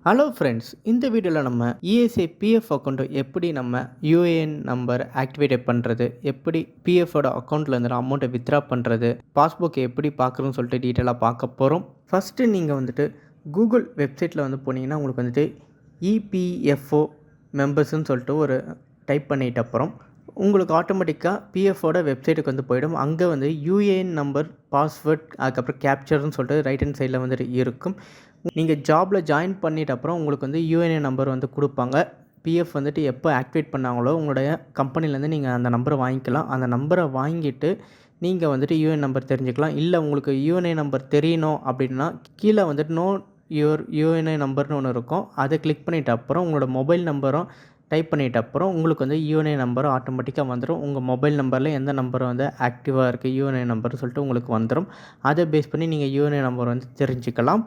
Hello friends, இந்த வீடியோவில் நம்ம இஎஸ்ஐ பிஎஃப் அக்கௌண்ட்டை எப்படி நம்ம யூஏஎன் நம்பர் ஆக்டிவேட் பண்ணுறது, எப்படி பிஎஃபோட அக்கௌண்ட்டில் இருந்து அமௌண்ட்டை வித்ட்ரா பண்ணுறது, பாஸ்புக்கை எப்படி பார்க்குறோன்னு சொல்லிட்டு டீட்டெயிலாக பார்க்க போகிறோம். ஃபஸ்ட்டு நீங்கள் வந்துட்டு கூகுள் வெப்சைட்டில் வந்து போனீங்கன்னா உங்களுக்கு வந்துட்டு இபிஎஃப்ஓ மெம்பர்ஸ்ன்னு சொல்லிட்டு ஒரு டைப் பண்ணிட்ட அப்புறம் உங்களுக்கு ஆட்டோமேட்டிக்காக பிஎஃபோட வெப்சைட்டுக்கு வந்து போயிடும். அங்கே வந்து யூஏஎன் நம்பர், பாஸ்வேர்ட், அதுக்கப்புறம் கேப்சர்னு சொல்லிட்டு ரைட் ஹேண்ட் சைடில் வந்துட்டு இருக்கும். நீங்கள் ஜாபில் ஜாயின் பண்ணிட்ட அப்புறம் உங்களுக்கு வந்து யூஏஎன் நம்பர் வந்து கொடுப்பாங்க. பிஎஃப் வந்துட்டு எப்போ ஆக்டிவேட் பண்ணாங்களோ உங்களுடைய கம்பெனிலேருந்து நீங்கள் அந்த நம்பரை வாங்கிக்கலாம். அந்த நம்பரை வாங்கிட்டு நீங்கள் வந்துட்டு யூஏஎன் நம்பர் தெரிஞ்சுக்கலாம். இல்லை உங்களுக்கு யூஎன்ஏ நம்பர் தெரியணும் அப்படின்னா கீழே வந்துட்டு நோ யூஎன்ஏ நம்பர்னு ஒன்று இருக்கும். அதை கிளிக் பண்ணிட்ட அப்புறம் உங்களோட மொபைல் நம்பரும் டைப் பண்ணிட்ட அப்புறம் உங்களுக்கு வந்து யூஎன்ஏ நம்பரும் ஆட்டோமேட்டிக்காக வந்துடும். உங்கள் மொபைல் நம்பரில் எந்த நம்பர் வந்து ஆக்டிவாக இருக்குது யூஎன்ஏ நம்பர்னு சொல்லிட்டு உங்களுக்கு வந்துடும். அதை பேஸ் பண்ணி நீங்கள் யூஎன்ஏ நம்பர் வந்து தெரிஞ்சுக்கலாம்.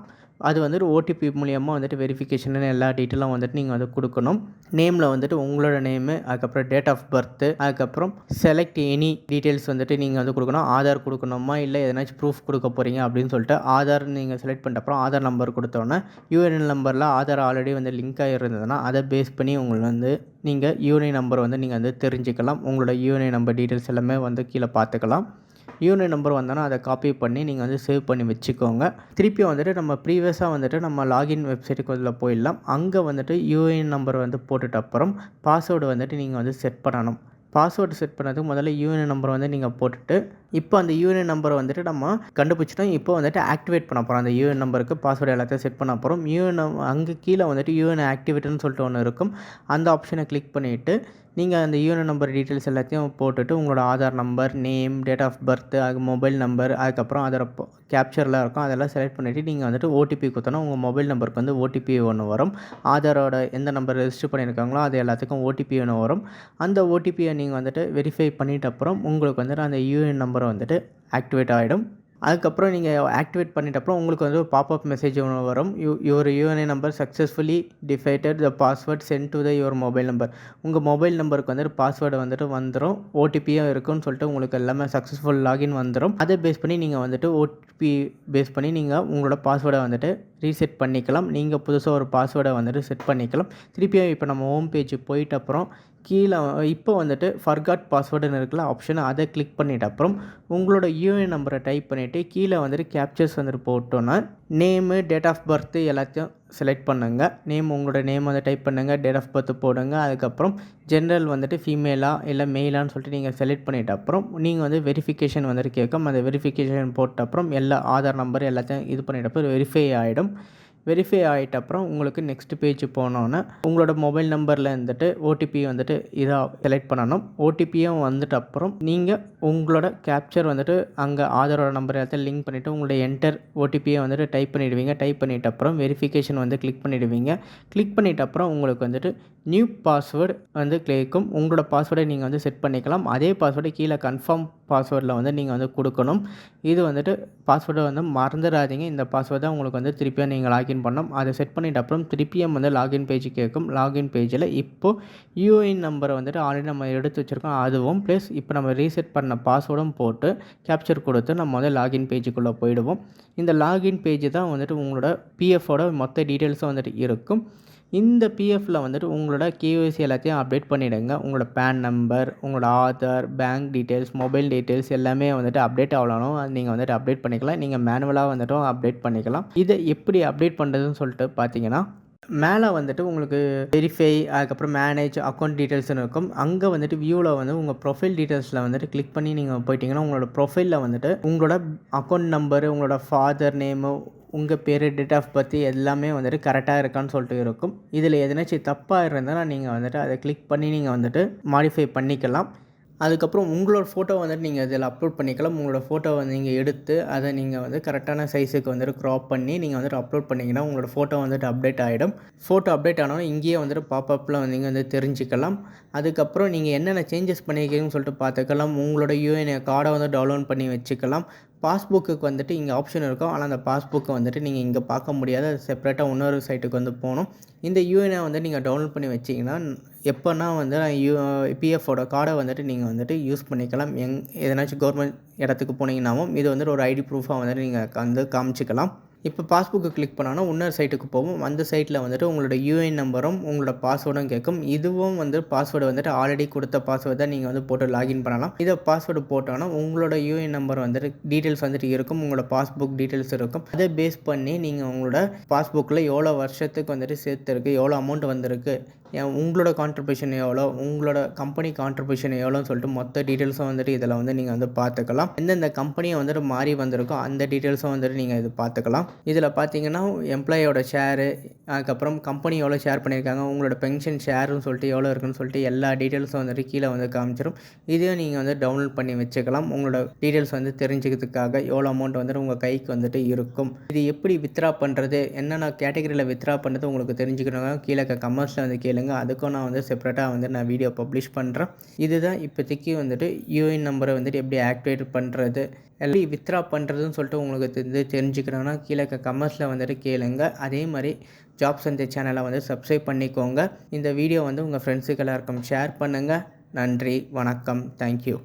அது வந்துட்டு ஓடிபி மூலியமாக வந்துட்டு வெரிஃபிகேஷன் எல்லா டீட்டெயிலும் வந்துட்டு நீங்கள் வந்து கொடுக்கணும். நேமில் வந்துட்டு உங்களோட நேமு, அதுக்கப்புறம் டேட் ஆஃப் பர்த்து, அதுக்கப்புறம் செலக்ட் எனி டீட்டெயில்ஸ் வந்துட்டு நீங்கள் வந்து கொடுக்கணும். ஆதார் கொடுக்கணுமா, இல்லை எதனாச்சும் ப்ரூஃப் கொடுக்க போகிறீங்க அப்படின்னு சொல்லிட்டு ஆதார் நீங்கள் செலக்ட் பண்ணிட்ட அப்புறம் ஆதார் நம்பர் கொடுத்தோன்னே யூஎன்என் நம்பரில் ஆதார் ஆல்ரெடி வந்து லிங்க் ஆகிருந்ததுன்னா அதை பேஸ் பண்ணி உங்களுக்கு வந்து நீங்கள் யூஎன்ஏ நம்பர் வந்து நீங்கள் வந்து தெரிஞ்சுக்கலாம். உங்களோட யூஎன்ஏ நம்பர் டீட்டெயில்ஸ் எல்லாமே வந்து கீழே பார்த்துக்கலாம். யூஎன்ஏ நம்பர் வந்தோன்னா அதை காப்பி பண்ணி நீங்கள் வந்து சேவ் பண்ணி வச்சுக்கோங்க. திருப்பியும் வந்துட்டு நம்ம ப்ரீவியஸாக வந்துட்டு நம்ம லாகின் வெப்சைட்டுக்கு அதில் போயிடலாம். அங்கே வந்துட்டு யூஏஎன் நம்பர் வந்து போட்டுட்ட அப்புறம் பாஸ்வேர்டு வந்துட்டு நீங்கள் வந்து செட் பண்ணணும். பாஸ்வேர்டு செட் பண்ணதுக்கு முதல்ல யூஎன்ஏ நம்பர் வந்து நீங்கள் போட்டுட்டு இப்போ அந்த யூஎன்ஏ நம்பரை வந்துட்டு நம்ம கண்டுபிடிச்சிட்டோம். இப்போ வந்துட்டு ஆக்டிவேட் பண்ண போகிறோம். அந்த யூஎன் நம்பருக்கு பாஸ்வேர்டு எல்லாத்தையும் செட் பண்ண போகிறோம். அங்கே கீழே வந்துட்டு யூஎன்ஏ ஆக்டிவேட்டுன்னு சொல்லிட்டு ஒன்று இருக்கும். அந்த ஆப்ஷனை கிளிக் பண்ணிவிட்டு நீங்கள் அந்த யூஎன்ஏ நம்பர் டீட்டெயில்ஸ் எல்லாத்தையும் போட்டுட்டு உங்களோட Aadhaar number, name, date of birth, அது மொபைல் நம்பர், அதுக்கப்புறம் அதோட கேப்சர்லாம் இருக்கும். அதெல்லாம் செலக்ட் பண்ணிவிட்டு நீங்கள் வந்துட்டு ஓடிபி கொடுத்தோன்னா உங்கள் மொபைல் நம்பருக்கு வந்து ஓடிபி ஒன்று வரும். ஆதாரோட எந்த நம்பர் ரெஜிஸ்டர் பண்ணியிருக்காங்களோ அது எல்லாத்துக்கும் ஓடிபி ஒன்று வரும். அந்த ஓடிபியை நீங்கள் வந்துட்டு வெரிஃபை பண்ணிட்ட அப்புறம் உங்களுக்கு வந்துட்டு அந்த யூஎன் நம்பரை வந்துட்டு ஆக்டிவேட் ஆகிடும். அதுக்கப்புறம் நீங்கள் ஆக்டிவேட் பண்ணிட்ட அப்புறம் உங்களுக்கு வந்து ஒரு பாப்அப் மெசேஜ் ஒன்று வரும். Your UAN number successfully defeated the password sent to your mobile number. உங்கள் மொபைல் நம்பருக்கு வந்துட்டு பாஸ்வேர்டு வந்துட்டு வந்துடும். ஓடிபியும் இருக்குன்னு சொல்லிட்டு உங்களுக்கு எல்லாமே சக்ஸஸ்ஃபுல் லாகின் வந்துடும். அதை பேஸ் பண்ணி நீங்கள் வந்துட்டு ஓடிபி பேஸ் பண்ணி நீங்கள் உங்களோட பாஸ்வேர்டை வந்துட்டு ரீசெட் பண்ணிக்கலாம். நீங்கள் புதுசாக ஒரு பாஸ்வேர்டை வந்துட்டு செட் பண்ணிக்கலாம். திருப்பியும் இப்போ நம்ம ஹோம் பேஜ் போயிட்ட அப்புறம் கீழே இப்போ வந்துட்டு ஃபர்காட் பாஸ்வேர்டுன்னு இருக்குல்ல ஆப்ஷன், அதை கிளிக் பண்ணிட்ட அப்புறம் உங்களோட யூஏஎன் நம்பரை டைப் பண்ணிவிட்டு கீழே வந்துட்டு கேப்சர்ஸ் வந்துட்டு போட்டோன்னா நேமு, டேட் ஆஃப் பர்த்து எல்லாத்தையும் செலக்ட் பண்ணுங்கள். உங்களோட நேம் வந்து டைப் பண்ணுங்கள், டேட் ஆஃப் பர்த் போடுங்க. அதுக்கப்புறம் ஜென்ரல் வந்துட்டு ஃபீமேலாக இல்லை மெயிலான்னு சொல்லிட்டு நீங்கள் செலக்ட் பண்ணிட்ட அப்புறம் நீங்கள் வந்து வெரிஃபிகேஷன் வந்துட்டு கேட்கும். அந்த வெரிஃபிகேஷன் போட்ட அப்புறம் எல்லா ஆதார் நம்பர் எல்லாத்தையும் இது பண்ணிட்ட அப்புறம் வெரிஃபை ஆகிடும். வெரிஃபை ஆகிட்ட அப்புறம் உங்களுக்கு நெக்ஸ்ட் பேஜ் போனோன்னே உங்களோட மொபைல் நம்பரில் வந்துட்டு ஓடிபி வந்துட்டு இதாக செலக்ட் பண்ணணும். ஓடிபியும் வந்துட்டு அப்புறம் நீங்கள் உங்களோட கேப்சர் வந்துட்டு அங்கே ஆதாரோட நம்பர் எல்லாத்தையும் லிங்க் பண்ணிவிட்டு உங்களோட என்டர் ஓடிபியை வந்துட்டு டைப் பண்ணிவிடுவீங்க. டைப் பண்ணிட்ட அப்புறம் வெரிஃபிகேஷன் வந்து கிளிக் பண்ணிவிடுவீங்க. கிளிக் பண்ணிட்ட அப்புறம் உங்களுக்கு வந்துட்டு நியூ பாஸ்வேர்டு வந்து கேட்கும். உங்களோட பாஸ்வேர்டை நீங்கள் வந்து செட் பண்ணிக்கலாம். அதே பாஸ்வேர்டை கீழே கன்ஃபார்ம் பாஸ்வேர்டில் வந்து நீங்கள் வந்து கொடுக்கணும். இது வந்துட்டு பாஸ்வேர்டை வந்து மறந்துடாதீங்க. இந்த பாஸ்வேர்டு தான் உங்களுக்கு வந்து திருப்பியும் நீங்கள் லாகின் பண்ணணும். அதை செட் பண்ணிட்ட அப்புறம் திருப்பியும் வந்து லாகின் பேஜ் கேட்கும். லாகின் பேஜில் இப்போது யூஐஎன் நம்பரை வந்துட்டு ஆல்ரெடி நம்ம எடுத்து வச்சுருக்கோம். அதுவும் ப்ளஸ் இப்போ நம்ம ரீசெட் பண்ண பாஸ்வேர்டும் போட்டு கேப்சர் கொடுத்து நம்ம வந்து லாகின் பேஜுக்குள்ளே போயிடுவோம். இந்த லாகின் பேஜ் தான் வந்துட்டு உங்களோட பிஎஃபோட மொத்த டீட்டெயில்ஸும் வந்துட்டு இருக்கும். இந்த பிஎஃப்பில் வந்துட்டு உங்களோட கேஒய்சி எல்லாத்தையும் அப்டேட் பண்ணிவிடுங்க. உங்களோட பேன் நம்பர், உங்களோட Aadhaar, bank details, mobile details எல்லாமே வந்துட்டு அப்டேட் ஆகணும். அது நீங்கள் வந்துட்டு அப்டேட் பண்ணிக்கலாம். நீங்கள் மேனுவலாக வந்துட்டும் அப்டேட் பண்ணிக்கலாம். இதை எப்படி அப்டேட் பண்ணுறதுன்னு சொல்லிட்டு பார்த்தீங்கன்னா மேலே வந்துட்டு உங்களுக்கு வெரிஃபை, அதுக்கப்புறம் மேனேஜ் அக்கௌண்ட் டீட்டெயில்ஸ்னு இருக்கும். அங்கே வந்துட்டு வியூவில் வந்து உங்கள் ப்ரொஃபைல் டீட்டெயில்ஸில் வந்துட்டு கிளிக் பண்ணி நீங்கள் போயிட்டீங்கன்னா உங்களோட ப்ரொஃபைலில் வந்துட்டு உங்களோட அக்கௌண்ட் நம்பரு, உங்களோட ஃபாதர் நேமு, உங்கள் பேர், டேட் ஆஃப் பர்த் எல்லாமே வந்துட்டு கரெக்டாக இருக்கான்னு சொல்லிட்டு இருக்கும். இதில் எதனாச்சும் தப்பாக இருந்தால் நீங்கள் வந்துட்டு அதை கிளிக் பண்ணி நீங்கள் வந்துட்டு மாடிஃபை பண்ணிக்கலாம். அதுக்கப்புறம் உங்களோட ஃபோட்டோ வந்துட்டு நீங்கள் இதில் அப்லோட் பண்ணிக்கலாம். உங்களோட ஃபோட்டோ வந்து நீங்கள் எடுத்து அதை நீங்கள் வந்து கரெக்டான சைஸுக்கு வந்துட்டு க்ராப் பண்ணி நீங்கள் வந்துட்டு அப்லோட் பண்ணிங்கன்னா உங்களோட ஃபோட்டோ வந்துட்டு அப்டேட் ஆகிடும். ஃபோட்டோ அப்டேட் ஆனாலும் இங்கேயே வந்துட்டு பாப்அப்பில் நீங்கள் வந்து தெரிஞ்சுக்கலாம். அதுக்கப்புறம் நீங்கள் என்னென்ன சேஞ்சஸ் பண்ணியிருக்கீங்கன்னு சொல்லிட்டு பார்த்துக்கலாம். உங்களோட யூஎன்ஏ கார்டை வந்து டவுன்லோட் பண்ணி வச்சுக்கலாம். பாஸ்புக்குக்கு வந்துட்டு இங்கே ஆப்ஷன் இருக்கும். ஆனால் அந்த பாஸ்புக்கை வந்துட்டு நீங்கள் இங்கே பார்க்க முடியாது. அது செப்பரேட்டாக இன்னொரு சைட்டுக்கு வந்து போகணும். இந்த யூஎன்ஏ வந்து நீங்கள் டவுன்லோட் பண்ணி வச்சிங்கன்னா எப்போனா வந்து பிஎஃபோட கார்டை வந்துட்டு நீங்கள் வந்துட்டு யூஸ் பண்ணிக்கலாம். எதனாச்சும் கவர்மெண்ட் இடத்துக்கு போனீங்கன்னாவும் இது வந்துட்டு ஒரு ஐடி ப்ரூஃபாக வந்துட்டு நீங்கள் வந்து காமிச்சிக்கலாம். இப்போ பாஸ்புக்கை கிளிக் பண்ணோன்னா இன்னொரு சைட்டுக்கு போகும். அந்த சைட்டில் வந்துட்டு உங்களோட யூஏஎன் நம்பரும் உங்களோட பாஸ்வேர்டும் கேட்கும். இதுவும் வந்து பாஸ்வேர்டு வந்துட்டு ஆல்ரெடி கொடுத்த பாஸ்வேர்டு தான் நீங்கள் வந்து போட்டு லாகின் பண்ணலாம். இதை பாஸ்வேர்டு போட்டோன்னா உங்களோட யூஏஎன் நம்பர் வந்துட்டு டீட்டெயில்ஸ் வந்துட்டு இருக்கும். உங்களோட பாஸ்புக் டீட்டெயில்ஸ் இருக்கும். அதை பேஸ் பண்ணி நீங்கள் உங்களோட பாஸ்புக்கில் எவ்வளோ வருஷத்துக்கு வந்துட்டு சேர்த்துருக்கு, எவ்வளோ அமௌண்ட் வந்திருக்கு, உங்களோட கான்ட்ரிபியூஷன் எவ்வளோ, உங்களோட கம்பெனி கான்ட்ரிபியூஷன் எவ்வளோன்னு சொல்லிட்டு மொத்த டீட்டெயில்ஸும் வந்துட்டு இதில் வந்து நீங்கள் வந்து பார்த்துக்கலாம். எந்தெந்த கம்பெனியை வந்துட்டு மாறி வந்திருக்கோ அந்த டீட்டெயில்ஸும் வந்துட்டு நீங்கள் இது பார்த்துக்கலாம். இதில் பார்த்தீங்கன்னா எம்ப்ளாயோட ஷேரு, அதுக்கப்புறம் கம்பெனி எவ்வளோ ஷேர் பண்ணியிருக்காங்க, உங்களோட பென்ஷன் ஷேருன்னு சொல்லிட்டு எவ்வளோ இருக்குன்னு சொல்லிட்டு எல்லா டீட்டெயில்ஸும் வந்துட்டு கீழே வந்து காமிச்சிடும். இதையும் நீங்கள் வந்து டவுன்லோட் பண்ணி வச்சுக்கலாம். உங்களோட டீட்டெயில்ஸ் வந்து தெரிஞ்சுக்கிறதுக்காக எவ்வளோ அமௌண்ட் வந்துட்டு உங்கள் கைக்கு வந்துட்டு இருக்கும். இது எப்படி வித்ரா பண்ணுறது, என்னென்ன கேட்டகரியில் வித்ரா பண்ணுறது உங்களுக்கு தெரிஞ்சுக்கணுங்க கீழே கமெண்ட்ஸில் வந்து கேளுங்க. அதுக்கும் நான் வந்து செப்பரேட்டாக வந்து நான் வீடியோ பப்ளிஷ் பண்ணுறேன். இதுதான் இப்போதைக்கு வந்துட்டு யூஏஎன் நம்பரை வந்துட்டு எப்படி ஆக்டிவேட் பண்ணுறது, எப்படி வித்ரா பண்ணுறதுன்னு சொல்லிட்டு உங்களுக்கு தெரிஞ்சுக்கணுன்னா கீழே கமெண்ட்ஸில் வந்துட்டு கேளுங்க. அதே மாதிரி ஜாப்ஸ் இந்த சேனலை வந்து சப்ஸ்கிரைப் பண்ணிக்கோங்க. இந்த வீடியோ வந்து உங்கள் ஃப்ரெண்ட்ஸுக்கு எல்லாருக்கும் ஷேர் பண்ணுங்கள். நன்றி, வணக்கம், தேங்க்யூ.